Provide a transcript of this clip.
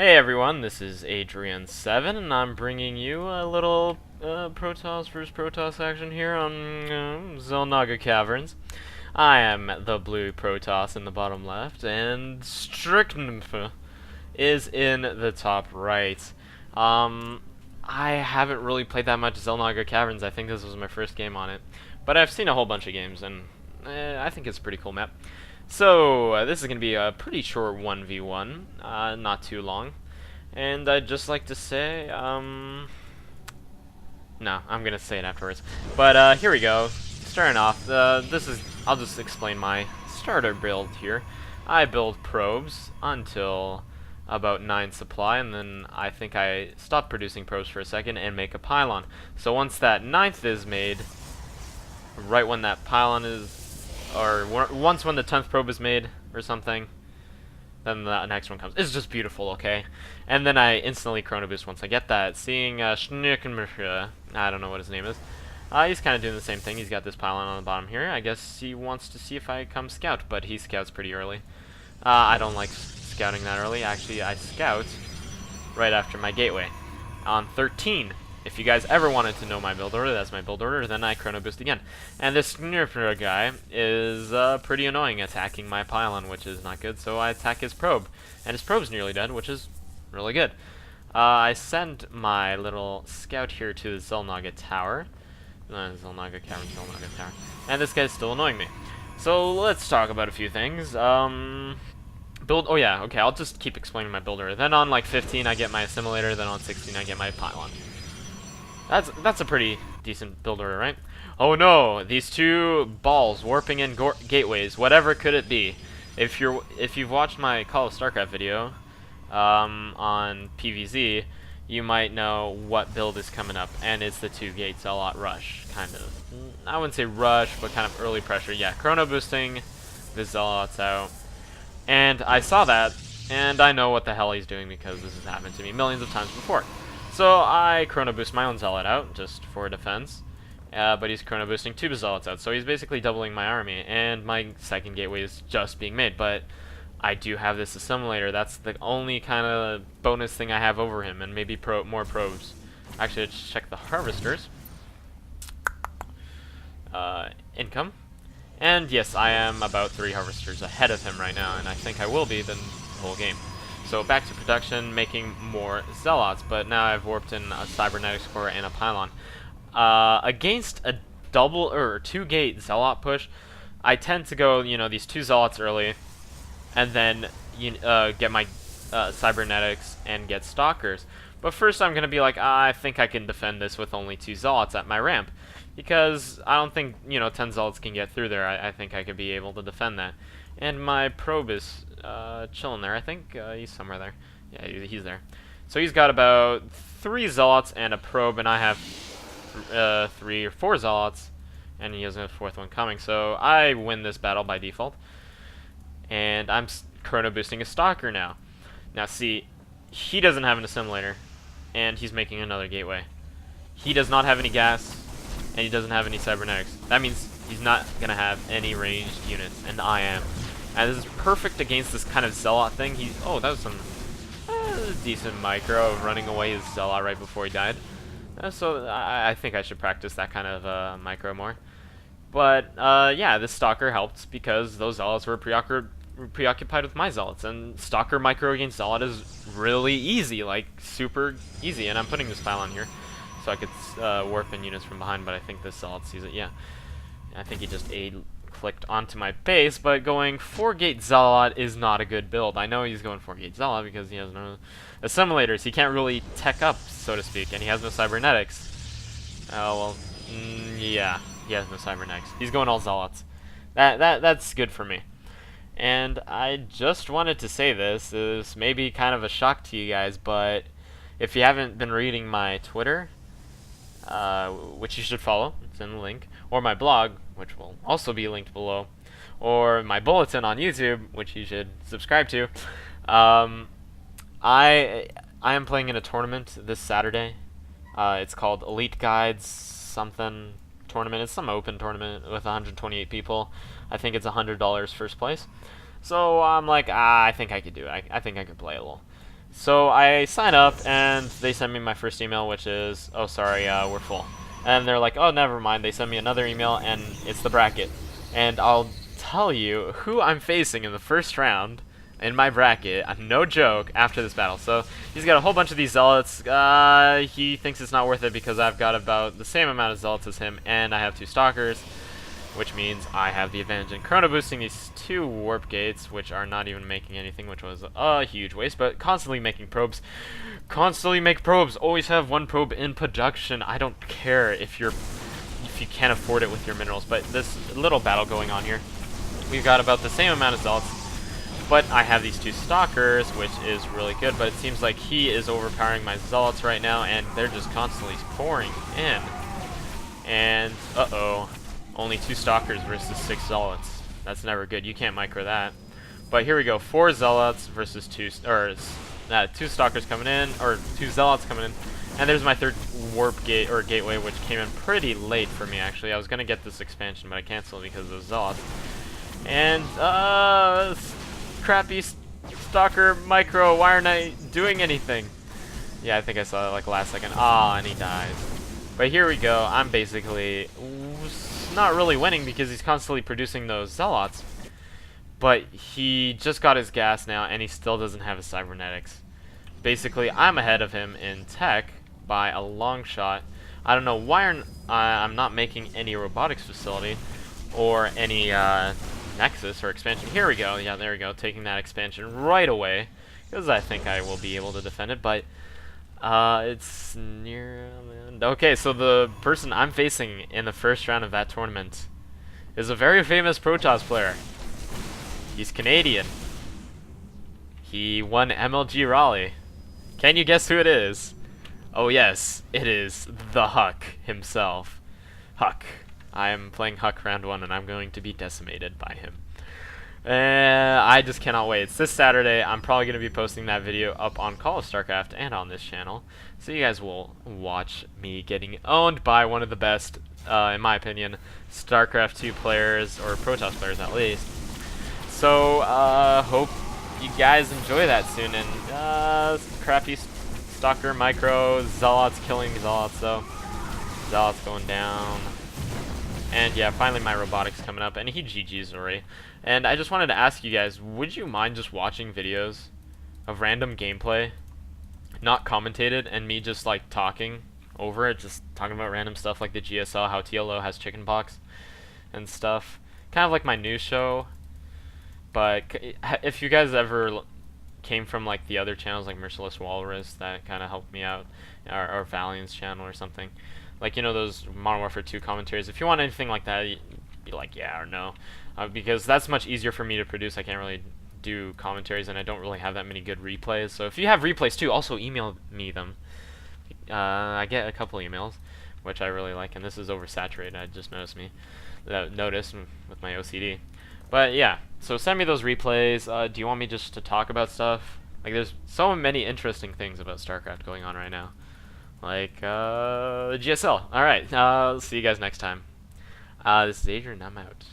Hey everyone, this is Agerian 7, and I'm bringing you a little Protoss vs. Protoss action here on Xel'Naga Caverns. I am the blue Protoss in the bottom left, and Stricknmph is in the top right. I haven't really played that much Xel'Naga Caverns. I think this was my first game on it, but I've seen a whole bunch of games, and I think it's a pretty cool map. So, this is going to be a pretty short 1v1, not too long. And I'd just like to say, no, I'm going to say it afterwards. But, here we go. Starting off, I'll just explain my starter build here. I build probes until about 9 supply, and then I think I stop producing probes for a second and make a pylon. So once that 9th is made, right when that pylon is or once when the 10th probe is made or something, then the next one comes. It's just beautiful, okay? And then I instantly chrono boost once I get that. Seeing Schnickenmr, I don't know what his name is. He's kind of doing the same thing. He's got this pylon on the bottom here. I guess he wants to see if I come scout, but he scouts pretty early. I don't like scouting that early. Actually, I scout right after my gateway on 13. If you guys ever wanted to know my build order, that's my build order, then I chrono boost again. And this Snurfer guy is pretty annoying attacking my pylon, which is not good, so I attack his probe. And his probe's nearly dead, which is really good. I send my little scout here to the Xel'Naga Tower. Xel'Naga Cavern, Xel'Naga Tower. And this guy's still annoying me. So let's talk about a few things. Oh yeah, okay, I'll just keep explaining my build order. Then on like 15 I get my assimilator, then on 16 I get my pylon. That's a pretty decent build order, right? Oh no, these two balls warping in gateways. Whatever could it be? If you've watched my Call of Starcraft video on PvZ, you might know what build is coming up, and it's the 2-gate Zealot rush, kind of. I wouldn't say rush, but kind of early pressure. Yeah, chrono boosting the Zealots out, and I saw that, and I know what the hell he's doing because this has happened to me millions of times before. So I chrono boost my own Zealot out, just for defense, but he's chrono boosting 2 Zealots out, so he's basically doubling my army, and my second gateway is just being made, but I do have this assimilator. That's the only kind of bonus thing I have over him, and maybe more probes. Actually, let's check the harvesters. Income. And yes, I am about 3 harvesters ahead of him right now, and I think I will be the whole game. So back to production, making more Zealots, but now I've warped in a Cybernetics core and a pylon. Against a double or 2-gate Zealot push, I tend to go, these 2 Zealots early, and then get my Cybernetics and get Stalkers. But first I'm going to be like, I think I can defend this with only 2 Zealots at my ramp, because I don't think, 10 Zealots can get through there. I think I could be able to defend that. And my probe is chilling there. I think he's somewhere there. Yeah, he's there. So he's got about 3 Zealots and a probe, and I have 3 or 4 Zealots, and he has a 4th one coming. So I win this battle by default. And I'm chrono boosting a Stalker now. Now see, he doesn't have an assimilator, and he's making another gateway. He does not have any gas, and he doesn't have any cybernetics. That means he's not going to have any ranged units, and I am. And this is perfect against this kind of Zealot thing. Oh, that was some decent micro of running away his Zealot right before he died. So I think I should practice that kind of micro more. But yeah, this Stalker helped because those Zealots were preoccupied with my Zealots, and Stalker micro against Zealot is really easy, like super easy. And I'm putting this pylon here so I could warp in units from behind, but I think this Zealot sees it. Yeah, I think he just clicked onto my base, but going 4-gate Zealot is not a good build. I know he's going 4-gate Zealot because he has no assimilators. He can't really tech up, so to speak, and he has no cybernetics. Oh well, yeah, he has no cybernetics. He's going all Zealots. That's good for me. And I just wanted to say this may be kind of a shock to you guys, but if you haven't been reading my Twitter, which you should follow, it's in the link, or my blog, which will also be linked below, or my bulletin on YouTube, which you should subscribe to. I am playing in a tournament this Saturday. It's called Elite Guides something tournament. It's some open tournament with 128 people. I think it's $100 first place. So I'm like, I think I could do it. I think I could play a little. So I sign up, and they send me my first email, which is, oh sorry, we're full. And they're like, oh never mind. They send me another email, and it's the bracket. And I'll tell you who I'm facing in the first round in my bracket. No joke. After this battle, so he's got a whole bunch of these zealots. He thinks it's not worth it because I've got about the same amount of zealots as him, and I have 2 stalkers, which means I have the advantage in chrono boosting these 2 warp gates, which are not even making anything, which was a huge waste, but constantly making probes. Constantly make probes. Always have 1 probe in production. I don't care if you can't afford it with your minerals, but this little battle going on here. We've got about the same amount of zealots, but I have these 2 stalkers, which is really good, but it seems like he is overpowering my zealots right now, and they're just constantly pouring in. And, uh-oh. Only 2 stalkers versus 6 zealots. That's never good. You can't micro that. But here we go. 4 zealots versus 2 stalkers coming in, or 2 zealots coming in. And there's my 3rd warp gate or gateway, which came in pretty late for me actually. I was gonna get this expansion, but I canceled because of those zealots. And crappy stalker micro. Why aren't I doing anything? Yeah, I think I saw it like last second. Ah, and he dies. But here we go. I'm basically not really winning because he's constantly producing those zealots. But he just got his gas now, and he still doesn't have his cybernetics. Basically, I'm ahead of him in tech by a long shot. I don't know why I'm not making any robotics facility or any nexus or expansion. Here we go. Yeah, there we go. Taking that expansion right away because I think I will be able to defend it. But it's near. Okay, so the person I'm facing in the first round of that tournament is a very famous Protoss player. He's Canadian. He won MLG Raleigh. Can you guess who it is? Oh yes, it is the Huck himself. Huck. I am playing Huck round 1, and I'm going to be decimated by him. I just cannot wait. It's this Saturday. I'm probably going to be posting that video up on Call of Starcraft and on this channel. So you guys will watch me getting owned by one of the best, in my opinion, Starcraft 2 players, or Protoss players at least. So, hope you guys enjoy that soon. And, crappy Stalker micro, Zealots killing Zealots, though. Zealots going down. And yeah, finally my robotics coming up, and he GG's already. And I just wanted to ask you guys, would you mind just watching videos of random gameplay, not commentated, and me just like talking over it, just talking about random stuff like the GSL, how TLO has chickenpox and stuff. Kind of like my news show. But if you guys ever came from like the other channels like Merciless Walrus that kind of helped me out, or Valiant's channel or something, like, you know, those Modern Warfare 2 commentaries, if you want anything like that, be like yeah or no, because that's much easier for me to produce. I can't really do commentaries, and I don't really have that many good replays. So if you have replays too, also email me them. I get a couple emails, which I really like, and this is oversaturated. I just noticed with my OCD. But yeah, so send me those replays. Do you want me just to talk about stuff? Like, there's so many interesting things about StarCraft going on right now. Like, GSL. Alright, see you guys next time. This is Adrian, I'm out.